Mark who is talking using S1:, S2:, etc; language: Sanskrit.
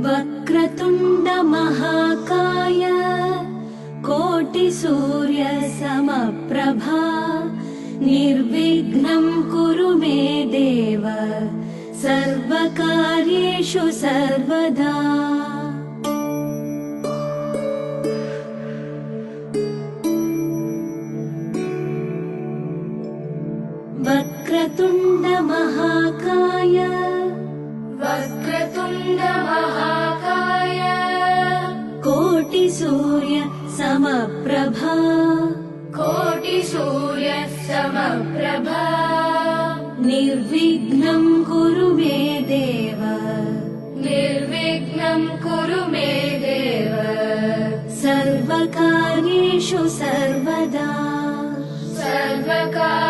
S1: वक्रतुण्ड महाकाय कोटिसूर्य समप्रभा निर्विघ्नं कुरु मे देव सर्वकार्येषु सर्वदा। वक्रतुण्ड महाकाय वक्रतुण्ड महाकाय कोटिसूर्य समप्रभा कोटिसूर्य समप्रभा निर्विघ्नं कुरु मे देव निर्विघ्नं कुरु मे देव सर्वकार्येषु सर्वदा सर्वकार्येषु